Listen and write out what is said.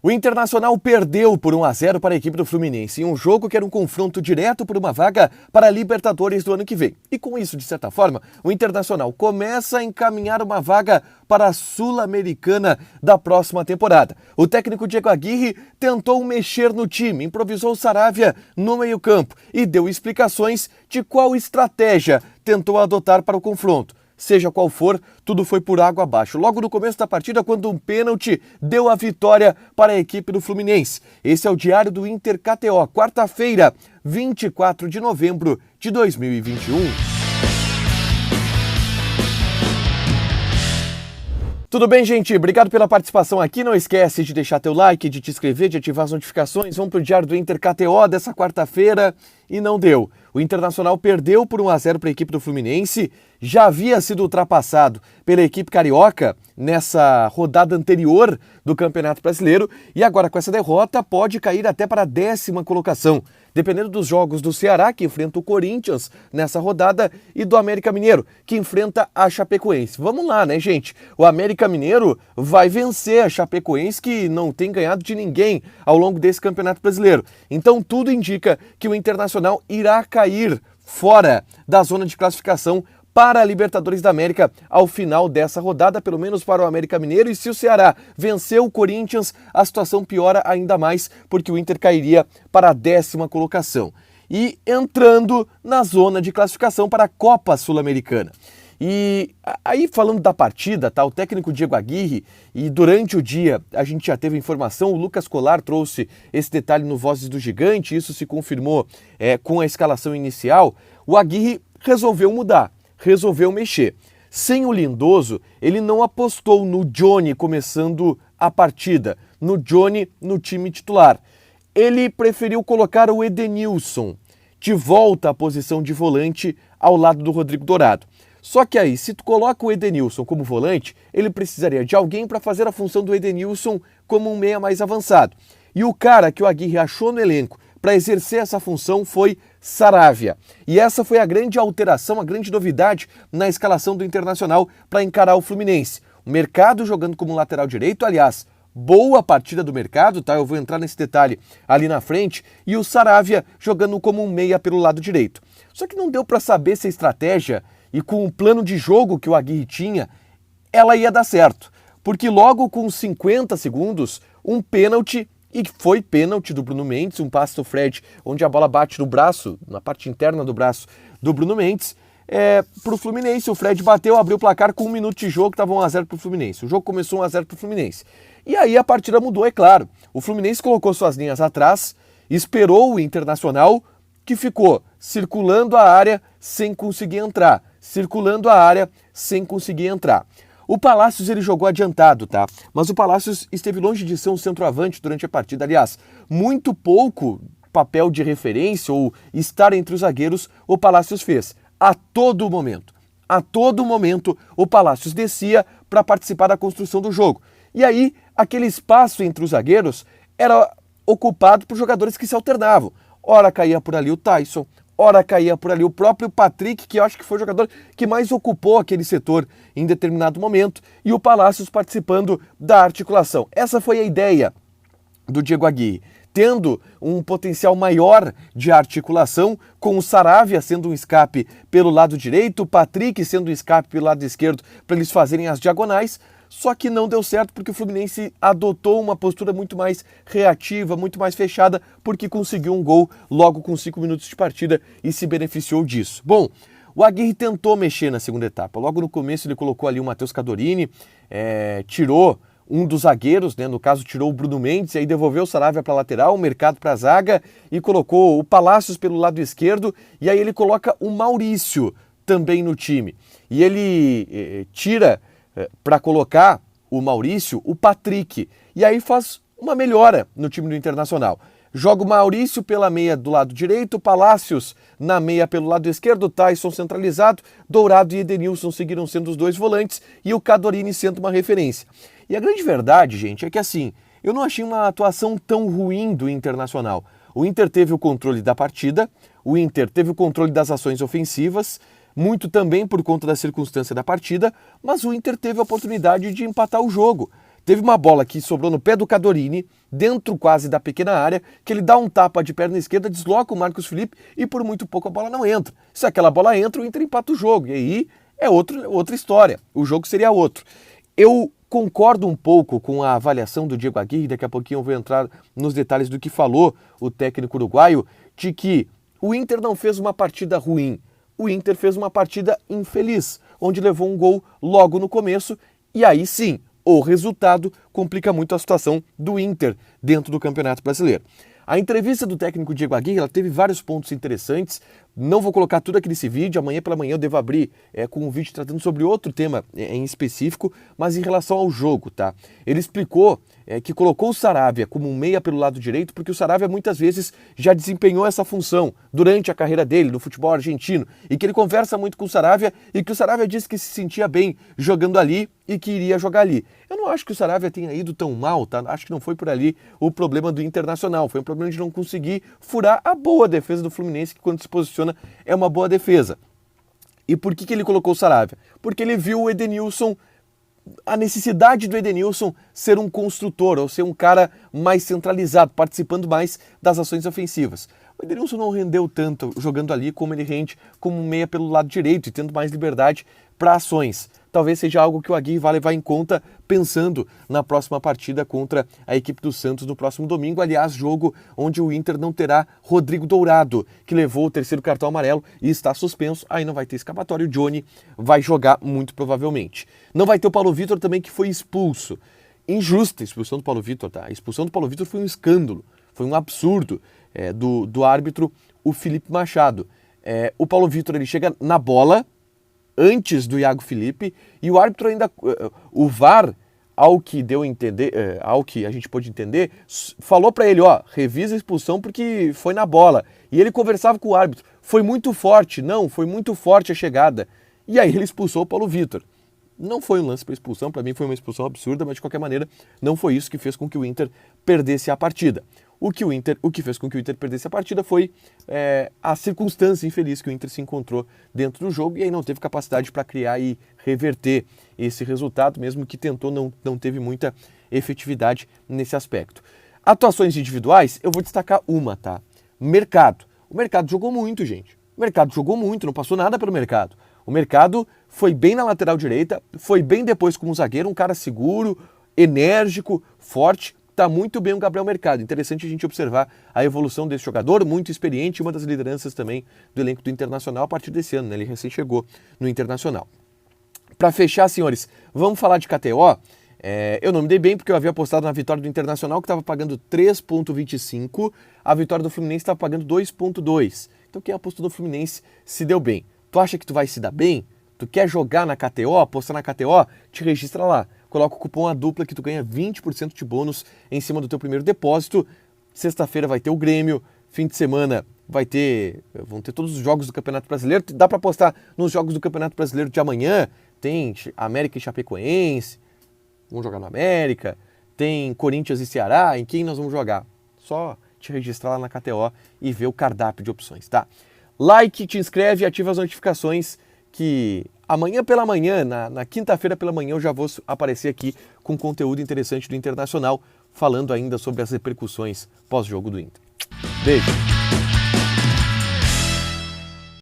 O Internacional perdeu por 1-0 para a equipe do Fluminense em um jogo que era um confronto direto por uma vaga para a Libertadores do ano que vem. E com isso, de certa forma, o Internacional começa a encaminhar uma vaga para a Sul-Americana da próxima temporada. O técnico Diego Aguirre tentou mexer no time, improvisou o Saravia no meio-campo e deu explicações de qual estratégia tentou adotar para o confronto. Seja qual for, tudo foi por água abaixo. Logo no começo da partida, quando um pênalti deu a vitória para a equipe do Fluminense. Esse é o Diário do Inter KTO, quarta-feira, 24 de novembro de 2021. Tudo bem, gente? Obrigado pela participação aqui. Não esquece de deixar teu like, de te inscrever, de ativar as notificações. Vamos para o Diário do Inter KTO dessa quarta-feira e não deu. O Internacional perdeu por 1-0 para a equipe do Fluminense. Já havia sido ultrapassado pela equipe carioca nessa rodada anterior do Campeonato Brasileiro e agora com essa derrota pode cair até para a 10ª colocação. Dependendo dos jogos do Ceará, que enfrenta o Corinthians nessa rodada, e do América Mineiro, que enfrenta a Chapecoense. Vamos lá, né, gente? O América Mineiro vai vencer a Chapecoense, que não tem ganhado de ninguém ao longo desse Campeonato Brasileiro. Então tudo indica que o Internacional irá cair fora da zona de classificação para a Libertadores da América ao final dessa rodada, pelo menos para o América Mineiro. E se o Ceará venceu o Corinthians, a situação piora ainda mais, porque o Inter cairia para a 10ª colocação. E entrando na zona de classificação para a Copa Sul-Americana. E aí, falando da partida, tá, o técnico Diego Aguirre, e durante o dia a gente já teve informação, o Lucas Colar trouxe esse detalhe no Vozes do Gigante, isso se confirmou com a escalação inicial. O Aguirre resolveu mudar. Resolveu mexer. Sem o Lindoso, ele não apostou no Johnny começando a partida, no Johnny no time titular. Ele preferiu colocar o Edenilson de volta à posição de volante ao lado do Rodrigo Dourado. Só que aí, se tu coloca o Edenilson como volante, ele precisaria de alguém para fazer a função do Edenilson como um meia mais avançado. E o cara que o Aguirre achou no elenco para exercer essa função foi Saravia. E essa foi a grande alteração, a grande novidade na escalação do Internacional para encarar o Fluminense. O Mercado jogando como lateral direito, aliás, boa partida do Mercado, tá? Eu vou entrar nesse detalhe ali na frente. E o Saravia jogando como um meia pelo lado direito. Só que não deu para saber se a estratégia e com o plano de jogo que o Aguirre tinha, ela ia dar certo. Porque logo com 50 segundos, um pênalti. E foi pênalti do Bruno Mendes, um passe do Fred, onde a bola bate no braço, na parte interna do braço do Bruno Mendes, para o Fluminense. O Fred bateu, abriu o placar com 1 minuto de jogo, estava 1-0 para o Fluminense. O jogo começou 1-0 para o Fluminense. E aí a partida mudou, é claro. O Fluminense colocou suas linhas atrás, esperou o Internacional, que ficou circulando a área sem conseguir entrar. Circulando a área sem conseguir entrar. O Palácios ele jogou adiantado, tá? Mas o Palácios esteve longe de ser um centroavante durante a partida. Aliás, muito pouco papel de referência ou estar entre os zagueiros o Palácios fez. A todo momento, o Palácios descia para participar da construção do jogo. E aí, aquele espaço entre os zagueiros era ocupado por jogadores que se alternavam. Ora caía por ali o Tyson, ora caía por ali o próprio Patrick, que eu acho que foi o jogador que mais ocupou aquele setor em determinado momento, e o Palácios participando da articulação. Essa foi a ideia do Diego Aguirre, tendo um potencial maior de articulação, com o Saravia sendo um escape pelo lado direito, o Patrick sendo um escape pelo lado esquerdo, para eles fazerem as diagonais. Só que não deu certo porque o Fluminense adotou uma postura muito mais reativa, muito mais fechada, porque conseguiu um gol logo com 5 minutos de partida e se beneficiou disso. Bom, o Aguirre tentou mexer na segunda etapa. Logo no começo ele colocou ali o Matheus Cadorini, tirou um dos zagueiros, né? No caso tirou o Bruno Mendes, e aí devolveu o Saravia para a lateral, o Mercado para a zaga e colocou o Palácios pelo lado esquerdo, e aí ele coloca o Maurício também no time. E ele tira para colocar o Maurício, o Patrick, e aí faz uma melhora no time do Internacional. Joga o Maurício pela meia do lado direito, Palácios na meia pelo lado esquerdo, Tyson centralizado, Dourado e Edenilson seguiram sendo os dois volantes e o Cadorini sendo uma referência. E a grande verdade, gente, é que assim, eu não achei uma atuação tão ruim do Internacional. O Inter teve o controle da partida, o Inter teve o controle das ações ofensivas, muito também por conta da circunstância da partida, mas o Inter teve a oportunidade de empatar o jogo. Teve uma bola que sobrou no pé do Cadorini, dentro quase da pequena área, que ele dá um tapa de perna esquerda, desloca o Marcos Felipe e por muito pouco a bola não entra. Se aquela bola entra, o Inter empata o jogo. E aí é outra história. O jogo seria outro. Eu concordo um pouco com a avaliação do Diego Aguirre, daqui a pouquinho eu vou entrar nos detalhes do que falou o técnico uruguaio, de que o Inter não fez uma partida ruim, o Inter fez uma partida infeliz, onde levou um gol logo no começo, e aí sim, o resultado complica muito a situação do Inter dentro do Campeonato Brasileiro. A entrevista do técnico Diego Aguirre, ela teve vários pontos interessantes. Não vou colocar tudo aqui nesse vídeo, amanhã pela manhã eu devo abrir com um vídeo tratando sobre outro tema em específico, mas em relação ao jogo, tá? Ele explicou que colocou o Saravia como um meia pelo lado direito, porque o Saravia muitas vezes já desempenhou essa função durante a carreira dele no futebol argentino, e que ele conversa muito com o Saravia, e que o Saravia disse que se sentia bem jogando ali e que iria jogar ali. Eu não acho que o Saravia tenha ido tão mal, tá? Acho que não foi por ali o problema do Internacional, foi um problema de não conseguir furar a boa defesa do Fluminense, que quando se posiciona é uma boa defesa. E por que ele colocou o Saravia? Porque ele viu o Edenilson, a necessidade do Edenilson ser um construtor, ou ser um cara mais centralizado, participando mais das ações ofensivas. O Edenilson não rendeu tanto jogando ali como ele rende como um meia pelo lado direito e tendo mais liberdade para ações. Talvez seja algo que o Aguirre vai levar em conta pensando na próxima partida contra a equipe do Santos no próximo domingo. Aliás, jogo onde o Inter não terá Rodrigo Dourado, que levou o terceiro cartão amarelo e está suspenso. Aí não vai ter escapatório, o Johnny vai jogar muito provavelmente. Não vai ter o Paulo Vitor também, que foi expulso. Injusta a expulsão do Paulo Vitor, tá? A expulsão do Paulo Vitor foi um escândalo, foi um absurdo do árbitro, o Felipe Machado. O Paulo Vitor, ele chega na bola antes do Iago Felipe, e o árbitro ainda, o VAR, ao que deu a entender, ao que a gente pôde entender, falou para ele, revisa a expulsão porque foi na bola. E ele conversava com o árbitro, foi muito forte a chegada. E aí ele expulsou o Paulo Vitor. Não foi um lance para expulsão, para mim foi uma expulsão absurda, mas de qualquer maneira não foi isso que fez com que o Inter perdesse a partida. O que fez com que o Inter perdesse a partida foi a circunstância infeliz que o Inter se encontrou dentro do jogo, e aí não teve capacidade para criar e reverter esse resultado, mesmo que tentou, não teve muita efetividade nesse aspecto. Atuações individuais, eu vou destacar uma, tá? Mercado. O Mercado jogou muito, gente. O Mercado jogou muito, não passou nada pelo Mercado. O Mercado foi bem na lateral direita, foi bem depois como zagueiro, um cara seguro, enérgico, forte. Tá muito bem o Gabriel Mercado. Interessante a gente observar a evolução desse jogador, muito experiente, uma das lideranças também do elenco do Internacional a partir desse ano, né? Ele recém chegou no Internacional. Para fechar, senhores, vamos falar de KTO. Eu não me dei bem porque eu havia apostado na vitória do Internacional, que estava pagando 3,25, a vitória do Fluminense estava pagando 2,2. Então quem apostou no Fluminense se deu bem. Tu acha que tu vai se dar bem? Tu quer jogar na KTO, apostar na KTO? Te registra lá. Coloca o cupom ADUPLA que tu ganha 20% de bônus em cima do teu primeiro depósito. Sexta-feira vai ter o Grêmio, fim de semana vão ter todos os jogos do Campeonato Brasileiro. Dá para apostar nos jogos do Campeonato Brasileiro de amanhã. Tem América e Chapecoense, vamos jogar no América. Tem Corinthians e Ceará, em quem nós vamos jogar? Só te registrar lá na KTO e ver o cardápio de opções, tá? Like, te inscreve e ativa as notificações, que amanhã pela manhã, na quinta-feira pela manhã, eu já vou aparecer aqui com conteúdo interessante do Internacional, falando ainda sobre as repercussões pós-jogo do Inter. Beijo!